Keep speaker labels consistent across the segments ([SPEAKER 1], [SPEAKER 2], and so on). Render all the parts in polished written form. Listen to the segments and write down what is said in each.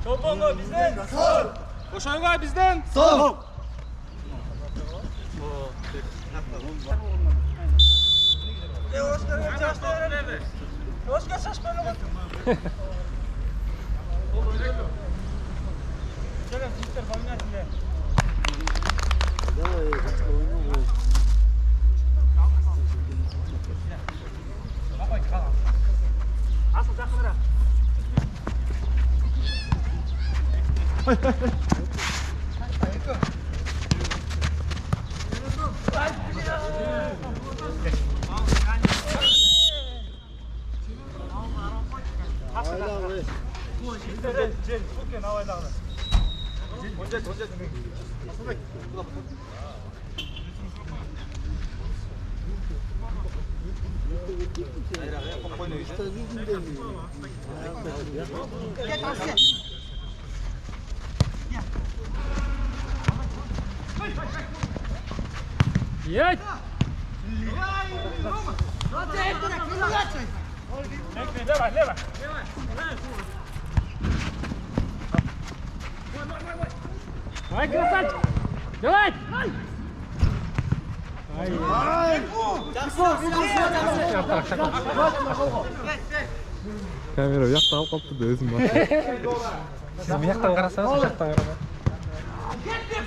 [SPEAKER 1] Çolpongo bizden. Sol. Koşoygo bizden.
[SPEAKER 2] Sol.
[SPEAKER 1] Oscar şaşmalı bak. Gelin çiftler balina diye. Asıl takımına.
[SPEAKER 3] Jedź!
[SPEAKER 1] Lewaj, lewaj.
[SPEAKER 3] Давай, красавчик! Давай!
[SPEAKER 2] Kamera bu yoqda olib qolibdi o'zim bor.
[SPEAKER 3] Siz bu yoqdan qarasangiz, bu yoqdan qaraman.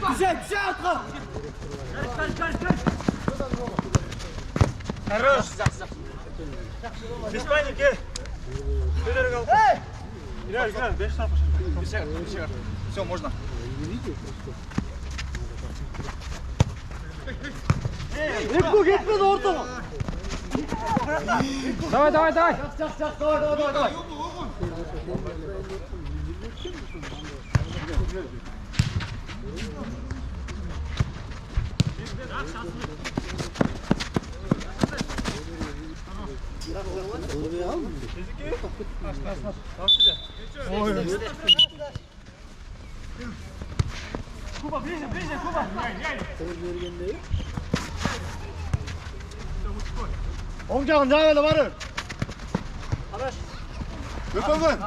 [SPEAKER 1] Güzel atqa. Хорош. Без паники. Федор гол. Играй, 5 штрафов. Все, можно. Gitme ortama.
[SPEAKER 3] Давай, давай, давай!
[SPEAKER 1] Давай. Kuba, ближе, Kuba. Omcağın daha öyle varır. Arkadaş. Gökhan'ın.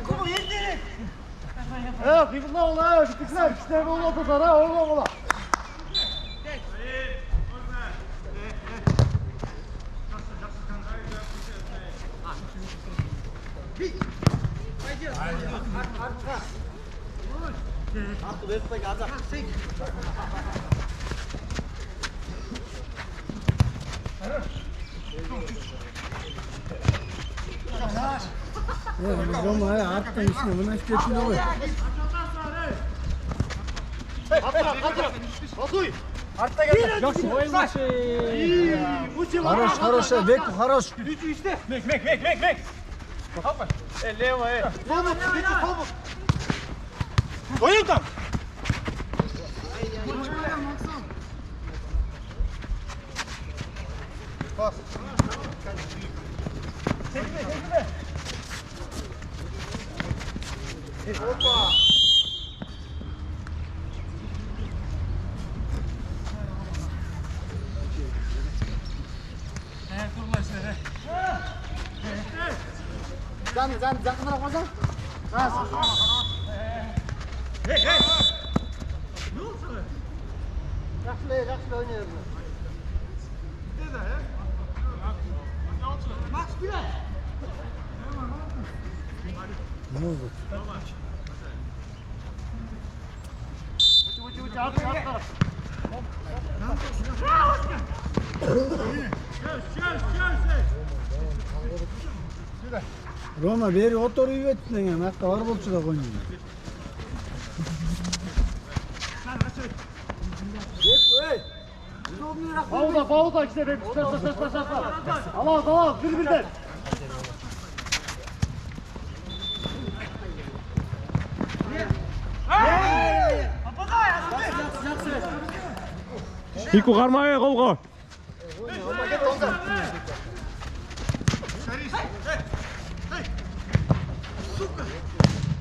[SPEAKER 1] Kuba yedi. Evet, bir bunlar ola, gittikler. İşte bu ola tutar, ola. Artık verip gaza.
[SPEAKER 4] Roma artık üstüne buna hiç geçmiyor.
[SPEAKER 1] Атуй! Артта гel.
[SPEAKER 3] Yaxshi, o'yin yaxshi.
[SPEAKER 4] Хорош, Бек, хорош.
[SPEAKER 1] Мек. Hoppa. Лево, Oyun tam. Pas. Çekme. Hoppa.
[SPEAKER 4] Can, yakınlara koysan. Nasıl?
[SPEAKER 1] Hey.
[SPEAKER 4] Yaxshi oynuyoruz. Ne oldu? Roma beri oturuyor etsin ya. Hatta var bulçu da koyuyor.
[SPEAKER 1] Pauza işte be. Al. Birden.
[SPEAKER 2] Hiko qarmay, qo'lqa.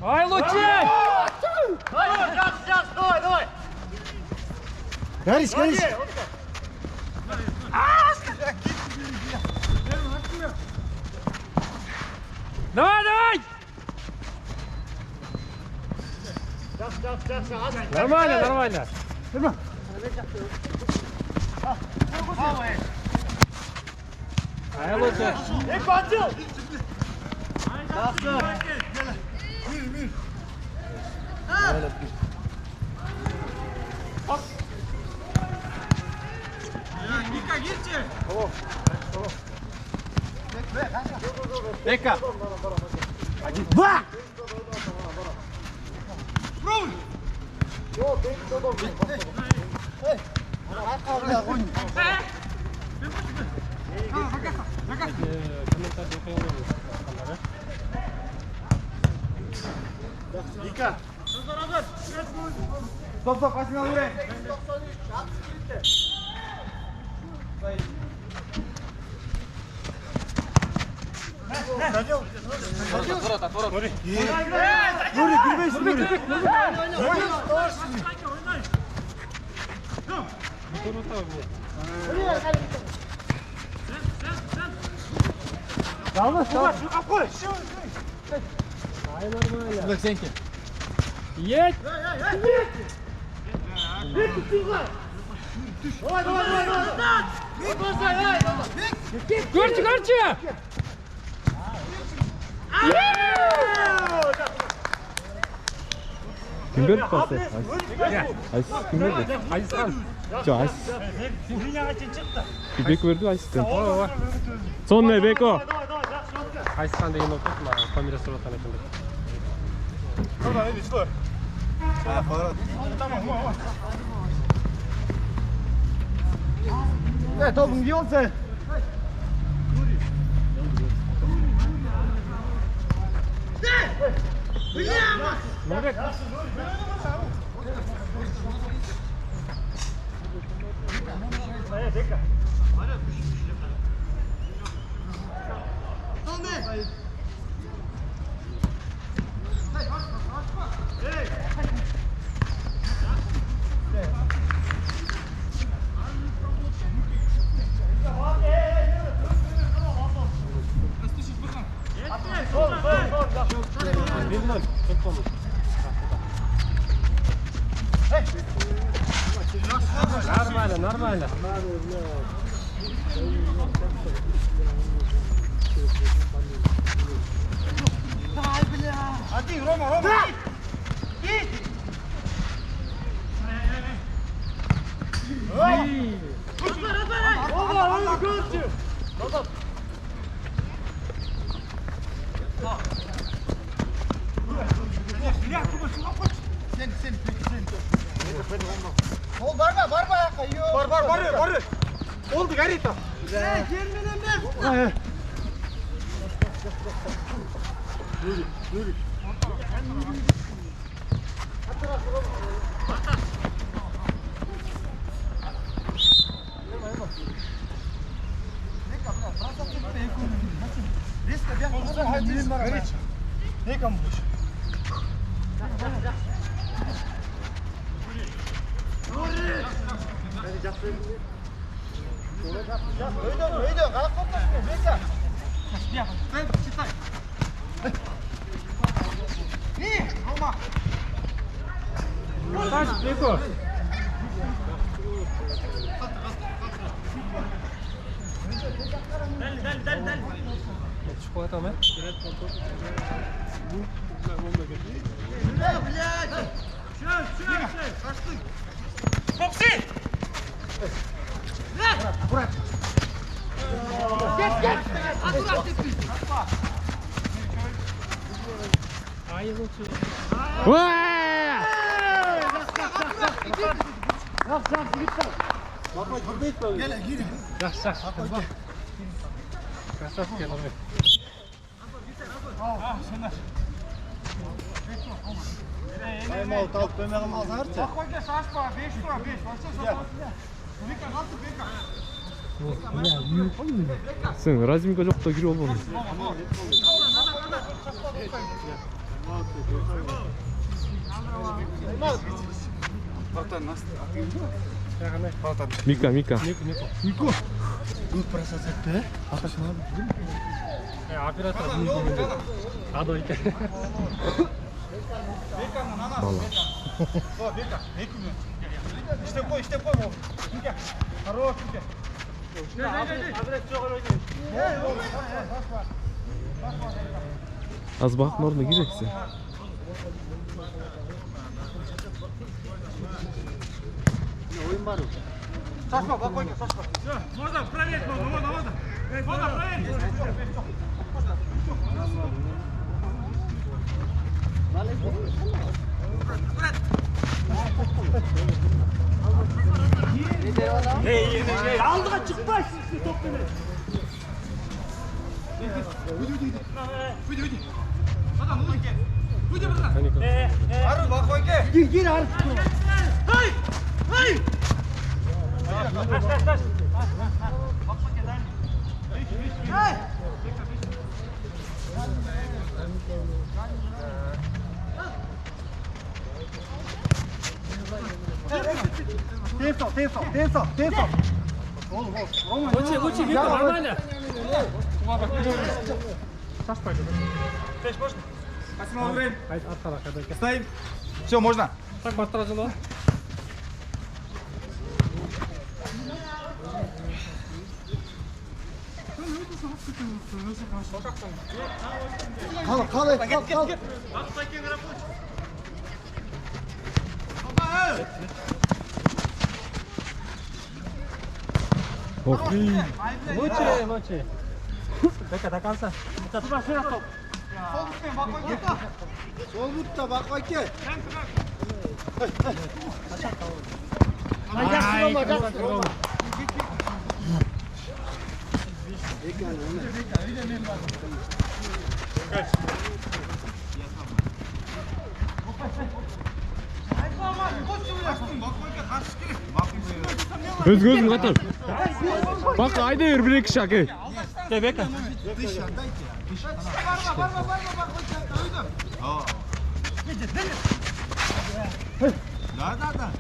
[SPEAKER 3] Ай, лучше!
[SPEAKER 1] Давай.
[SPEAKER 4] Горись.
[SPEAKER 3] Нормально, нормально. Ай, лучше.
[SPEAKER 1] Бека!
[SPEAKER 4] Два!
[SPEAKER 3] Комментарий оқиғанын.
[SPEAKER 1] Вика! Стоп, стоп, қасыңа өре! Нури, кірмейсің, Нури! Жалғыз, қой!
[SPEAKER 3] Ай, нормально.
[SPEAKER 1] Бек, сенке.
[SPEAKER 3] Едь! Көрші, көрші!
[SPEAKER 2] Kim verdi pası? Aziz kim verdi?
[SPEAKER 3] Azizхан.
[SPEAKER 2] Жоқ, Aziz. Беко verdi, Aziz'тен. Сонный Беко.
[SPEAKER 3] Азизхан деген болып тұр, маған фамилия сұрап жатқан екен деп.
[SPEAKER 1] Тобың не olsa?
[SPEAKER 3] Нұрбек. Нормально, нормально.
[SPEAKER 1] Один, Рома, Рома! Ол барма, барма. Бар. Oldu Garita. Gelmeden ver. Ne kamu? Öyle, kalk kopmasın, bekle. Sen çıtay. Ne? Roma.
[SPEAKER 3] Taş, Beko. Dal. Çıkıp koyalım ha.
[SPEAKER 1] Блядь! Все, пошли! Попси! Аккурат! Get! Аккурат ты!
[SPEAKER 3] Ай, лучше. Жақсы. Красавчик, Нұрбек.
[SPEAKER 1] Мал талып көмегім алсаңаршы.
[SPEAKER 5] Спокойно, Сашка, 5 тура, 5. Вообще запас. Бека, қалды, Бека.
[SPEAKER 2] Сен разимка жоқ та кире болбадың. Мика.
[SPEAKER 1] Нико. Көп просат етті, аташына білдім.
[SPEAKER 3] Оператор. Адой.
[SPEAKER 2] Бала.
[SPEAKER 5] Вика, Иштеп қой, ол. Вика, хорош, Вика.
[SPEAKER 2] Азбақ норма керексі.
[SPEAKER 5] Сашма, бақойка, Сашма.
[SPEAKER 1] Можно проверить, можно. Можно проверить. Алдыға шықпайсың сіз топпен.
[SPEAKER 5] Выйди. Адам, выйди, брат. Ару, бақойка.
[SPEAKER 1] Gir Arif. Hey! Hey! Тенсо.
[SPEAKER 3] Лучше, Виктор, нормально.
[SPEAKER 5] Максимал время.
[SPEAKER 3] Haydi at tarafa kadar.
[SPEAKER 5] Стоим. Все, можно.
[SPEAKER 3] Так бastıracağım.
[SPEAKER 1] Kal.
[SPEAKER 3] Лучше. Бека до конца.
[SPEAKER 4] Sol mutta bak bakayım.
[SPEAKER 2] Өзің қатыр. Бақ, айда өр бір-екі шақы.
[SPEAKER 3] Бека.
[SPEAKER 5] Да.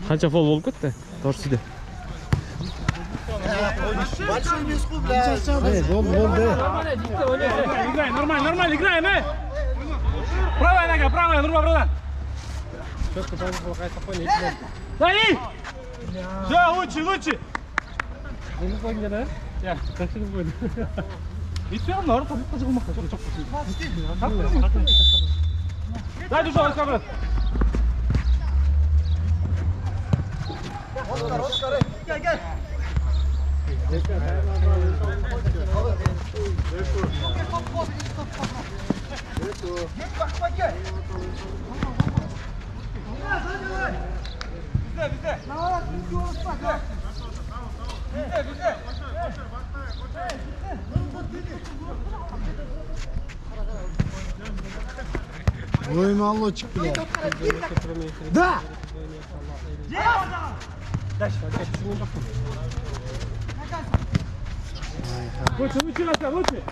[SPEAKER 2] Қанша фол болып кетті? Торсиде.
[SPEAKER 4] Большой миску, блядь. Болды.
[SPEAKER 1] Играй, нормально, играем, Правая нога, правая, друга, брат.
[SPEAKER 3] Четко должен какая-то понять.
[SPEAKER 1] Стои! Все, лучше.
[SPEAKER 3] Не понял, да? Я, так что будет.
[SPEAKER 1] И все равно, орта, дай душу, брат. Гel.
[SPEAKER 4] Ой, молодчик, блядь. Да!
[SPEAKER 1] Лучше.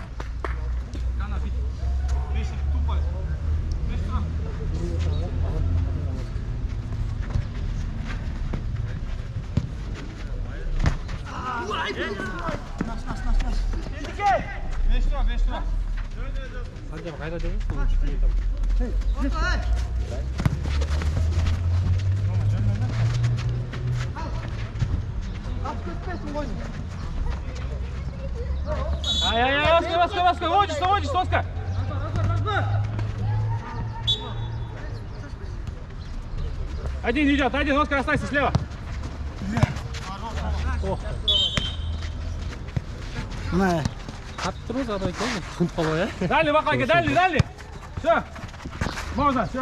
[SPEAKER 3] Hadi bak, hayda demiş mi?
[SPEAKER 1] Ай, Оскар, водишь, Оскар. Один идет, Оскар, останься слева.
[SPEAKER 4] Ne?
[SPEAKER 3] Attırır zaten kendini. Kumpalı ya.
[SPEAKER 1] Дальний, Бакайка, дальний. Все. Можно, все.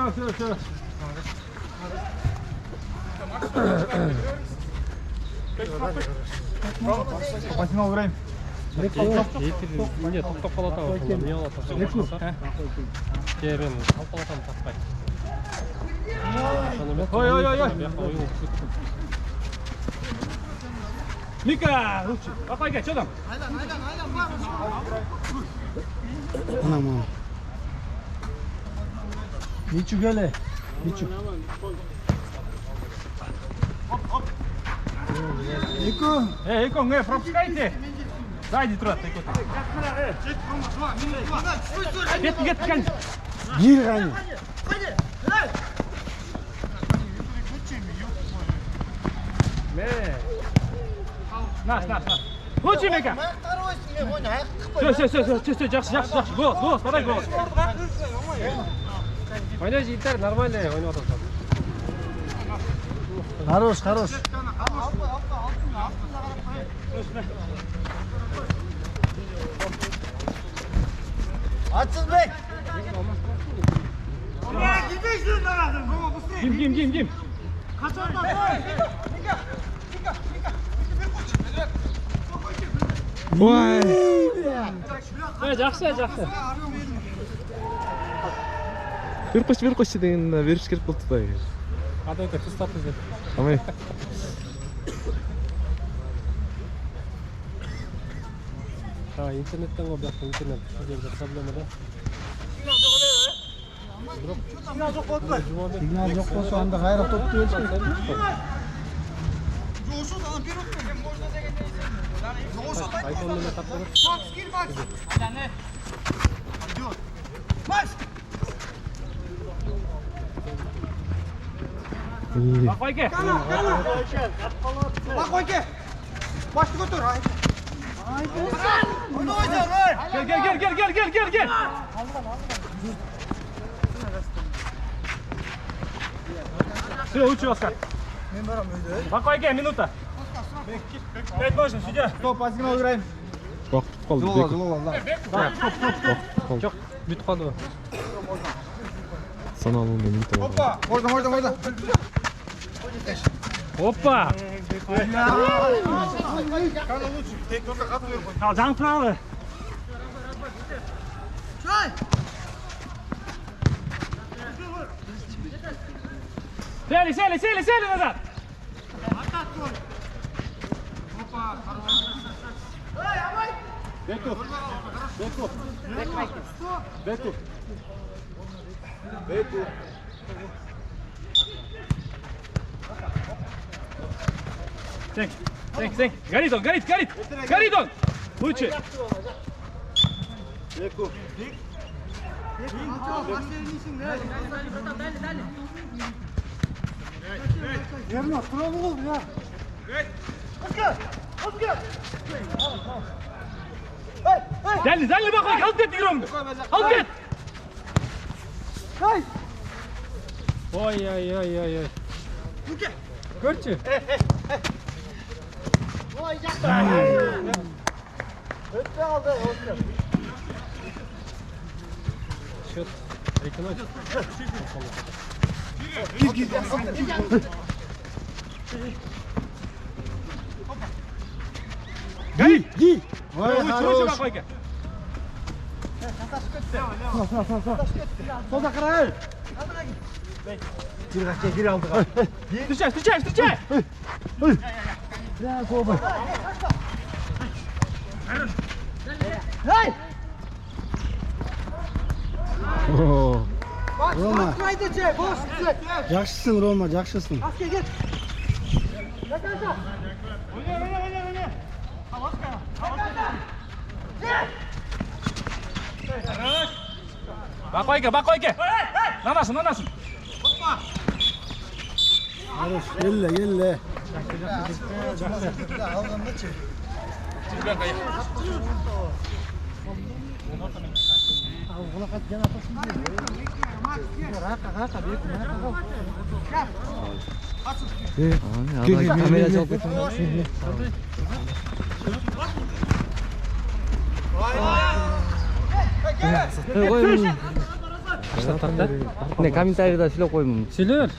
[SPEAKER 1] Максимал время.
[SPEAKER 3] Не, тоқтап қалатау. Не алатау. Керін, алпалатам тақпай. Ой, ой, ой, ой. Mika, лучше. Бақайға, что там?
[SPEAKER 4] Anam. Ничу келе. Ничу. Эко.
[SPEAKER 3] Эко, не, пропускайте. Сзади тұрады, Эко. Кет, кет.
[SPEAKER 4] Гир ғани.
[SPEAKER 3] На. Лучше, Мика. Все, жақсы. Голос, подай голос. Ойна жігіттер, нормально ойнап отырсың.
[SPEAKER 4] Хорош.
[SPEAKER 1] Açsızbek.
[SPEAKER 3] Ким.
[SPEAKER 2] Ой.
[SPEAKER 3] Жақсы.
[SPEAKER 2] Бер қойшы деген беріш керек болды да.
[SPEAKER 3] Адайка, тұстап іздеп.
[SPEAKER 2] Амай.
[SPEAKER 3] Интернеттен ғой, бірақ интернет. Жерде проблема да.
[SPEAKER 4] Сигнал жоқ болса анда қайра топ келсін.
[SPEAKER 3] Айфонмен тапсырып. Бақайға.
[SPEAKER 5] Бақойке. Башты көтөр.
[SPEAKER 3] Кел. Все, лучше, Оскар. Бақайға, минута. 5 можно, судья.
[SPEAKER 1] Стоп, азгина ойрайым.
[SPEAKER 2] Уақыт қалды.
[SPEAKER 3] Жоқ, бүйтіп қалды ғой.
[SPEAKER 2] Саналуын минут болды.
[SPEAKER 5] Можно.
[SPEAKER 3] Опа! Ал, жаңып тұрады. Сели назад.
[SPEAKER 1] Беку.
[SPEAKER 3] Сен. Горит он. Лучше.
[SPEAKER 1] Беку.
[SPEAKER 4] Ерно, тұра бол, я.
[SPEAKER 3] Дәлі Бақайға, алып кет игромды. Алып кет. Ой. Көрші.
[SPEAKER 1] Ötme aldı. Oscar.
[SPEAKER 3] Счет. Реконать.
[SPEAKER 4] Ги.
[SPEAKER 3] Лучше, Бақайға.
[SPEAKER 1] Solda karar. Gir aldı.
[SPEAKER 3] Встречай!
[SPEAKER 1] Ya soba.
[SPEAKER 4] Рома. Жақшысың, Рома, жақшысың.
[SPEAKER 3] Бақайға. Нанасын.
[SPEAKER 4] Хорош, елле.
[SPEAKER 2] 카메라 잡고 네, комментарийда 실어 қоймын.
[SPEAKER 3] Силер.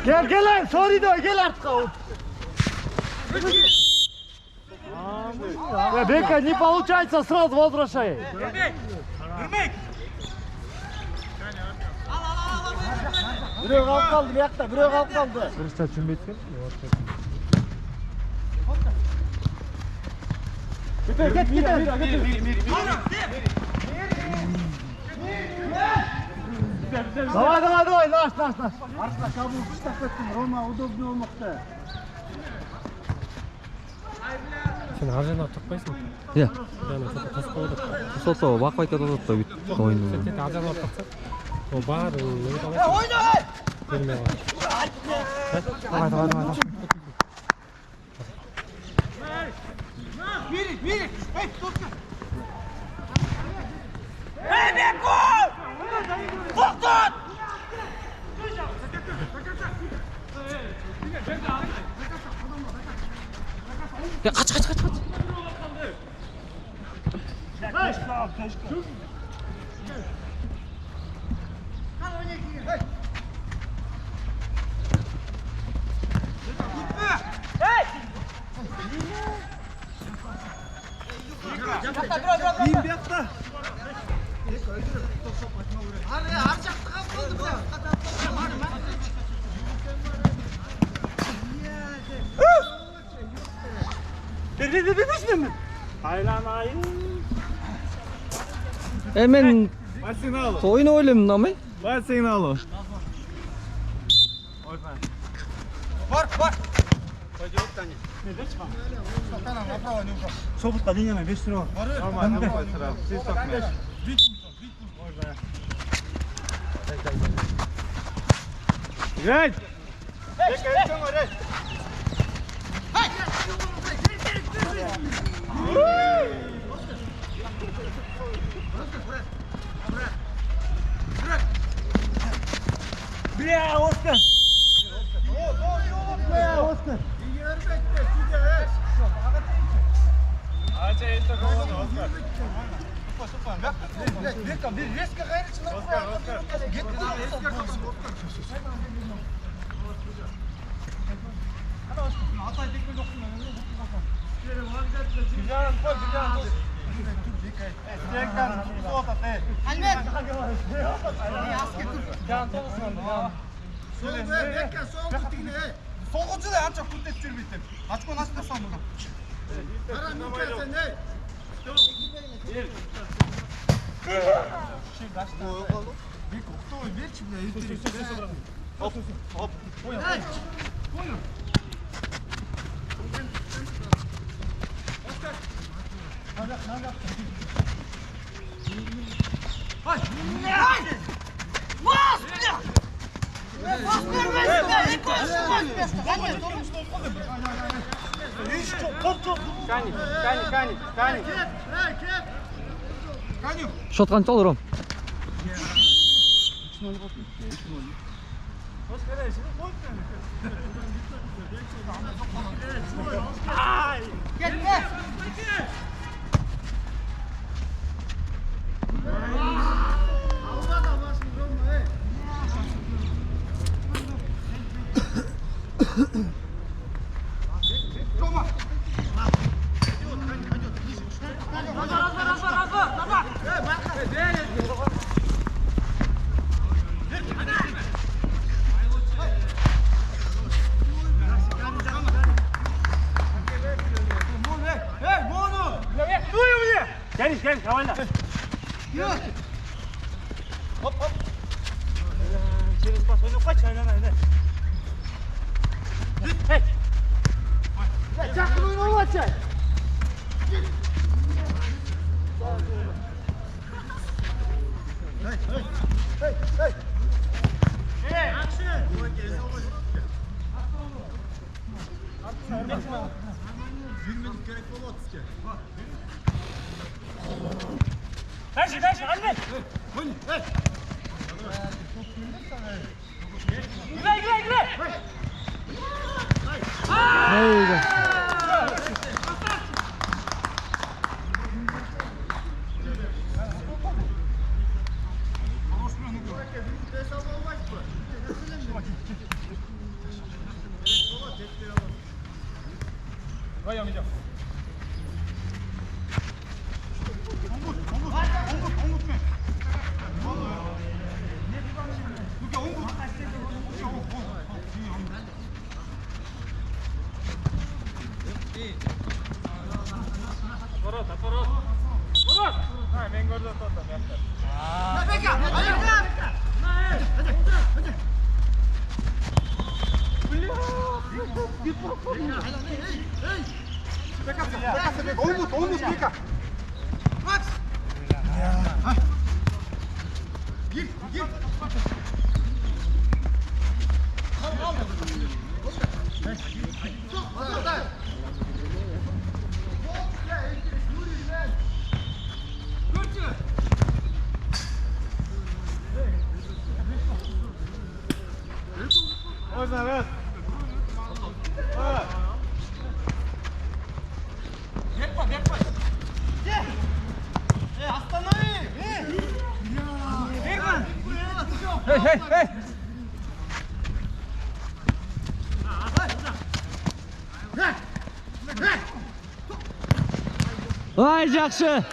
[SPEAKER 1] Gel lan, sorry da gel artık. Бека, не получается, сразу возвращай. Бирөө қалып қалды, бұяқта бирөө қалып қалды.
[SPEAKER 2] Дұрыстап түсінбейді
[SPEAKER 1] Давай, наш.
[SPEAKER 4] Артқа шабуыл күштеп кеттің, Рома удобный болмақты.
[SPEAKER 3] Сен аржанға тұртпайсың?
[SPEAKER 2] Иә.
[SPEAKER 3] Жаңа тосып қойдық.
[SPEAKER 2] Сол бақпайта тұрды да бүйтіп ойынды.
[SPEAKER 3] Сен тек аржанға тұртса, ол бар, не алайсың? Бермей алайсың.
[SPEAKER 2] Давай.
[SPEAKER 5] Мирик, эй, Тутка!
[SPEAKER 2] 야, 같이.
[SPEAKER 4] Ин бұяқта.
[SPEAKER 2] Мен ойын ойлаймын намай.
[SPEAKER 5] Бар сигналы. Бар. Пойдет, Таня. Сатана, направо не ушел.
[SPEAKER 1] Собутқа денеме 5 лira.
[SPEAKER 5] Нормально, сразу. Ты стопнешь. Грать!
[SPEAKER 1] Бля, Оскар! Оскар!
[SPEAKER 5] Солғысы да анша күттеп жүрмейді. Ачко насып тұрсам бұдан.
[SPEAKER 2] Шот қанша алыр он?
[SPEAKER 1] Gel, havayla. Hop. Через пас, oyunu kaç, aynen. Hey! Ya çakın oyunu olacak. Hey! Action! Дальше, Альберт! Играй!
[SPEAKER 5] Вдвоем идем. Отворот, отворот. Отворот! Мен көрдім тоқтам, яқтар. Умут, Вика! Макс! Гиль! Можно, раз. Бег. Останови! Бегман! Эй!
[SPEAKER 2] Ай, жақсы.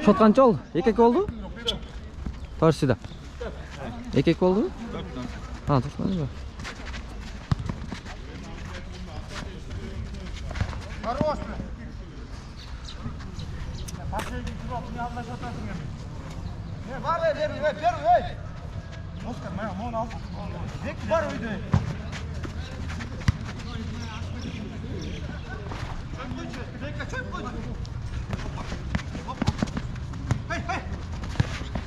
[SPEAKER 2] Шот қанша олды? Екі болды? Торсида. Екі болды? А, тұрсынады ба?
[SPEAKER 5] Хорош! Последний круг, не одна шата. Бар, первый! Оскар, моя, мон ал. Бек бар үйде.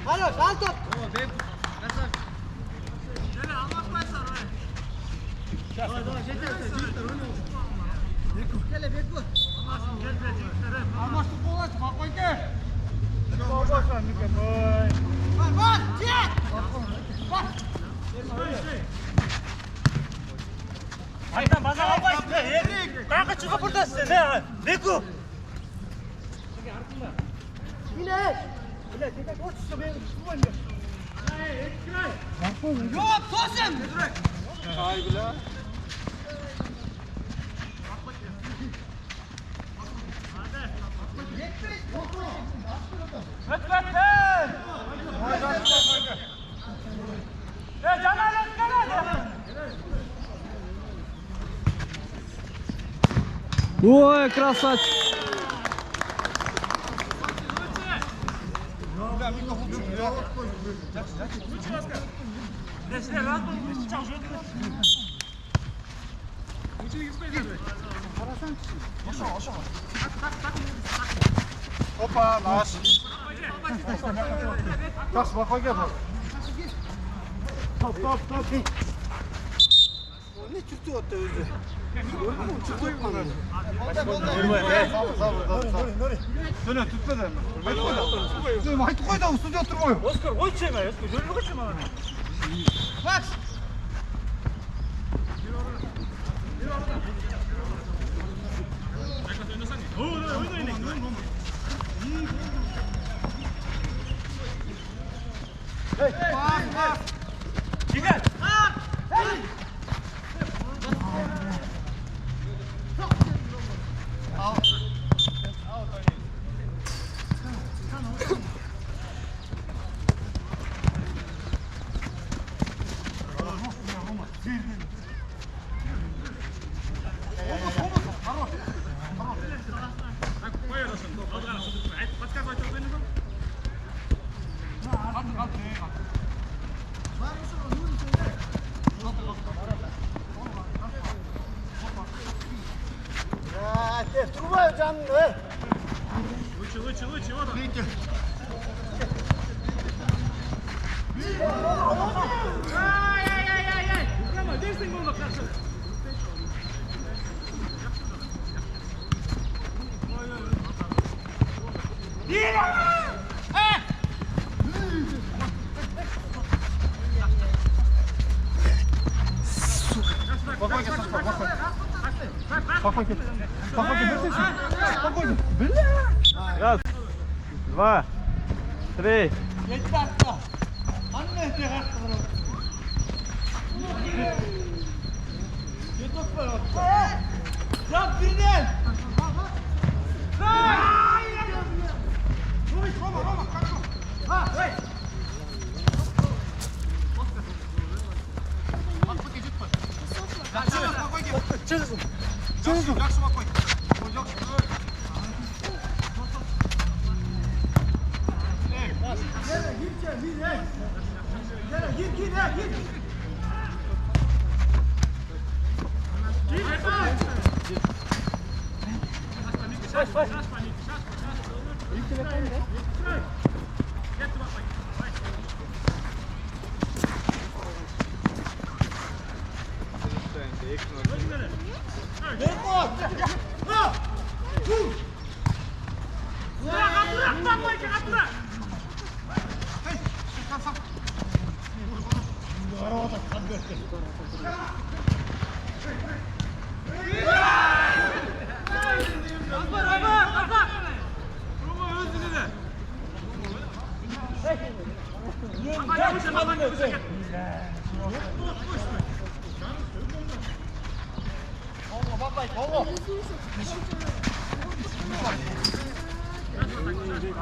[SPEAKER 5] Хорош, ал топ! Давай, Беку. Алмашты болады, мақойды. Бар, тек! Айдан базар албайсың. Қаяққа шығып ұрдасың, Беку. Yok, tosun! Ay bile.
[SPEAKER 2] Ой, красавчик.
[SPEAKER 5] Опа, наш. Так, спокойно. Топ. Ne çıktı o tövbe? Gördün mü? Çıktı bana. Söyle tutma da. Dur, haydi koy da usulca oturmuyor.
[SPEAKER 3] Оскар, ой чема, Оскар, жөргө көчө мага.
[SPEAKER 5] Max. Hey, bak. Gel. Трубаю canım.
[SPEAKER 3] Лучше, вот он. Ай. Прямо, действуй, мама, хорошо.
[SPEAKER 5] Спокойно.
[SPEAKER 1] Раз, два, три.
[SPEAKER 5] Anne, Çözün. Çözün. Yakşı bak koy. Yakşı.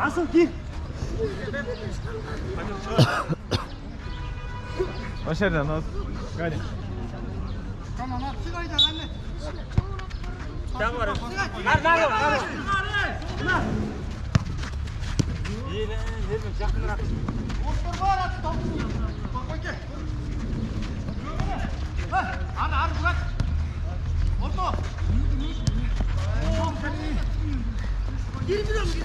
[SPEAKER 1] Asıl gir.
[SPEAKER 3] Başarıdan az. Hadi.
[SPEAKER 5] Tamam abi sigayı da anne.
[SPEAKER 1] Tamam var. Ver. İyi lan, verme yakın bırak.
[SPEAKER 5] Osman var at. Bak bak gel. Hadi bırak. Oldu. Gir biliyorum gir.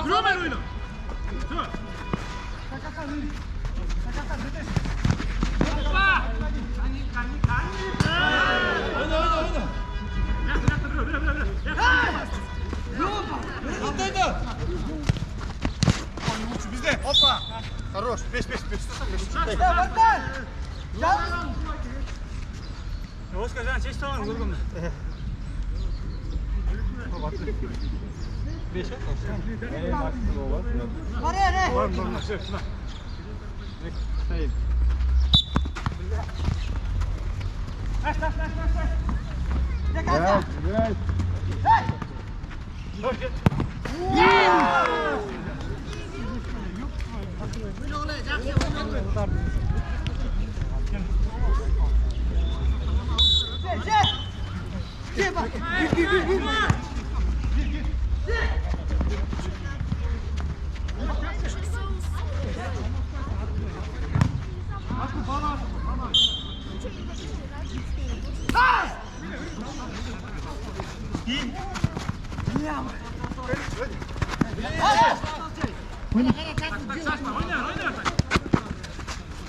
[SPEAKER 1] Kırıver oyunu.
[SPEAKER 5] Bizde. Hoppa. Хорош. 5.
[SPEAKER 1] Оскар, жан, честь табан, көргім.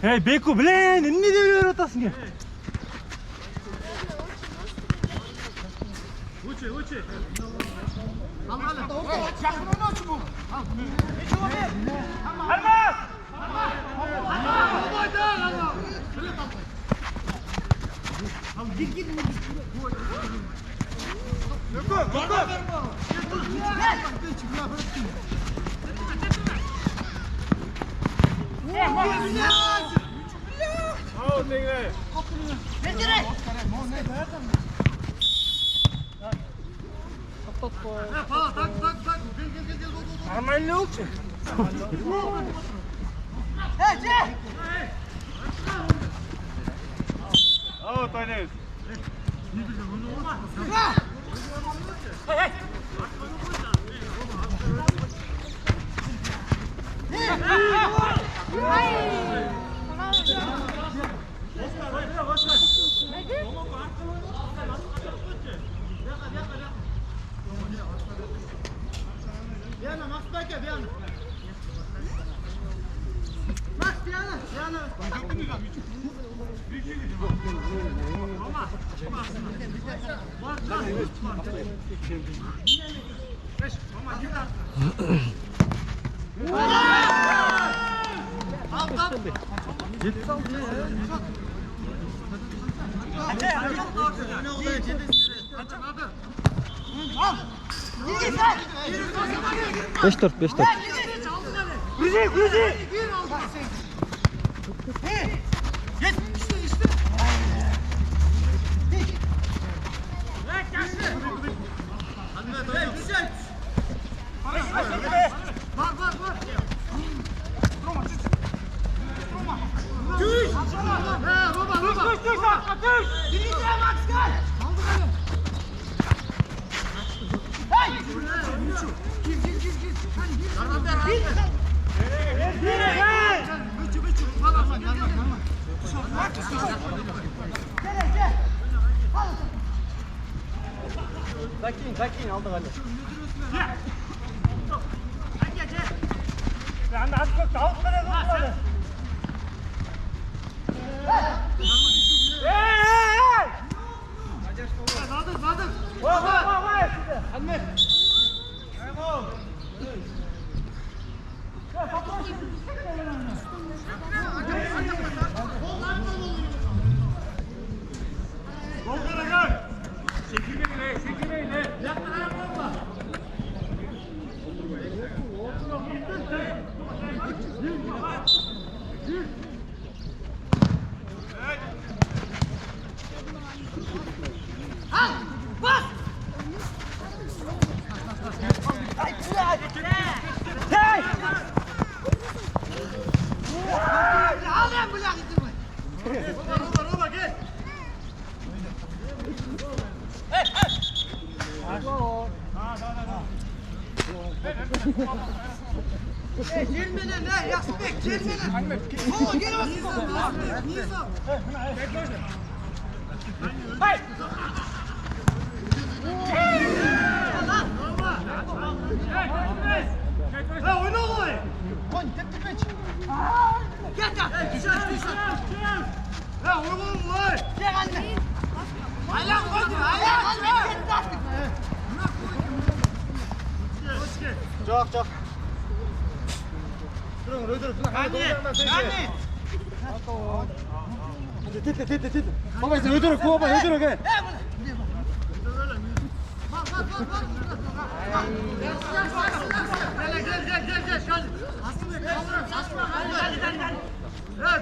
[SPEAKER 1] Hey Beko, bilen, ne diyor atasın ya? Uçu. Нормально лучше.
[SPEAKER 3] Вот oynuyoruz.
[SPEAKER 5] Diana, Max Becker, Diana. Max, Diana.
[SPEAKER 2] Beş dört, beş dört.
[SPEAKER 1] Sakin aldık hadi.
[SPEAKER 5] Gelmeden ne? Yaksıbek gelmeden. Kola gel bakayım. Niye sağ? Hayır. Ha oyna oğlum. Kon tek tek. Gel gel. Düşer. Ha oyna oğlum lan. Gel anne. Aylan koy. Aylan. Git artık.
[SPEAKER 1] Çok. Durun, durun.
[SPEAKER 5] Anne.
[SPEAKER 1] Title. Baba sen ödürük, baba ödürük he. Gel. Aslı.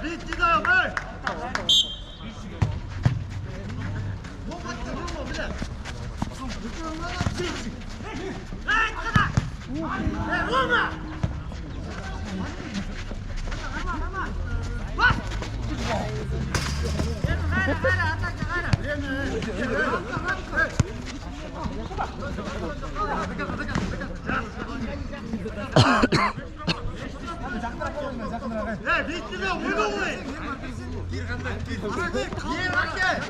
[SPEAKER 1] Bitti daha be. Vurma! Bak! Bitti de vurma burayı! Gir bak gel!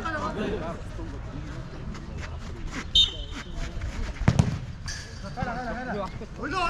[SPEAKER 1] Oyna!